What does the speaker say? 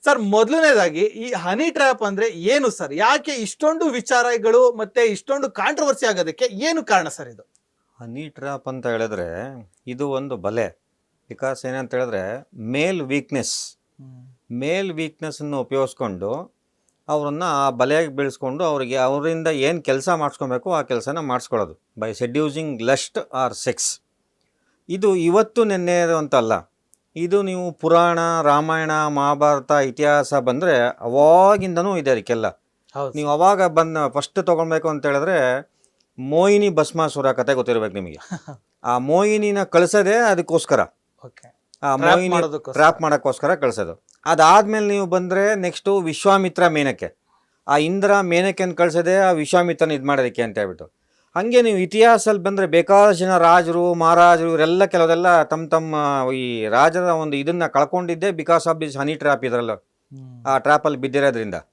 Sir, ಮೊದಲನೇದಾಗಿ ಈ honey trap ಅಂದ್ರೆ ಏನು ಸರ್? ಯಾಕೆ ಇಷ್ಟೊಂದು ವಿಚಾರಗಳು ಮತ್ತೆ ಇಷ್ಟೊಂದು ಕಾಂಟ್ರವರ್ಸಿ ಆಗೋದಕ್ಕೆ ಏನು ಕಾರಣ ಸರ್ ಇದು? ಹನಿ ಟ್ರ್ಯಾಪ್ ಅಂತ ಹೇಳಿದ್ರೆ ಇದು ಒಂದು ಬಲೆ. ಬಿಕಾಸ್ ಏನಂತ ಹೇಳಿದ್ರೆ ಮೇಲ್ ವೀಕ್ನೆಸ್ಸನ್ನು ಉಪಯೋಗಿಸ್ಕೊಂಡು ಅವರನ್ನು ಆ ಬಲೆಗೆ ಬೀಳಿಸ್ಕೊಂಡು ಅವರಿಂದ ಏನು ಕೆಲಸ ಮಾಡಿಸ್ಕೊಬೇಕು ಆ ಕೆಲಸನ ಮಾಡಿಸ್ಕೊಳ್ಳೋದು ಬೈ ಸೆಡ್ಯೂಸಿಂಗ್ ಲಸ್ಟ್ ಆರ್ ಸೆಕ್ಸ್. ಇದು ಇವತ್ತು ನೆನ್ನೆದು ಅಂತಲ್ಲ. ಇದು ನೀವು ಪುರಾಣ, ರಾಮಾಯಣ, ಮಹಾಭಾರತ, ಇತಿಹಾಸ ಬಂದರೆ ಅವಾಗಿಂದನೂ ಇದೆ ಅದಕ್ಕೆಲ್ಲ. ನೀವು ಅವಾಗ ಫಸ್ಟ್ ತೊಗೊಳ್ಬೇಕು ಅಂತ ಹೇಳಿದ್ರೆ ಮೋಹಿನಿ ಭಸ್ಮಾಸುರ ಕತೆ ಗೊತ್ತಿರ್ಬೇಕು ನಿಮಗೆ. ಆ ಮೋಹಿನಿನ ಕಳಿಸೋದೇ ಅದಕ್ಕೋಸ್ಕರ, ಆ ಮೋಹಿನಿ ಟ್ರ್ಯಾಪ್ ಮಾಡೋಕ್ಕೋಸ್ಕರ ಕಳಿಸೋದು. ಅದಾದ್ಮೇಲೆ ನೀವು ಬಂದರೆ ನೆಕ್ಸ್ಟು ವಿಶ್ವಾಮಿತ್ರ ಮೇನಕೆ, ಆ ಇಂದ್ರ ಮೇನಕೆಯನ್ನು ಕಳಿಸೋದೇ ಆ ವಿಶ್ವಾಮಿತ್ರನ ಇದು ಮಾಡೋದಕ್ಕೆ ಅಂತ ಹೇಳ್ಬಿಟ್ಟು. ಹಾಗೆ ನೀವು ಇತಿಹಾಸದಲ್ಲಿ ಬಂದರೆ ಬೇಕಾದಷ್ಟು ಜನ ರಾಜರು, ಮಹಾರಾಜರು ಇವರೆಲ್ಲ ಕೆಲವೆಲ್ಲ ತಮ್ಮ ಈ ರಾಜರ ಒಂದು ಇದನ್ನು ಕಳ್ಕೊಂಡಿದ್ದೇ because of this honey trap. ಇದರಲ್ಲ ಆ ಟ್ರ್ಯಾಪಲ್ಲಿ ಬಿದ್ದಿರೋದ್ರಿಂದ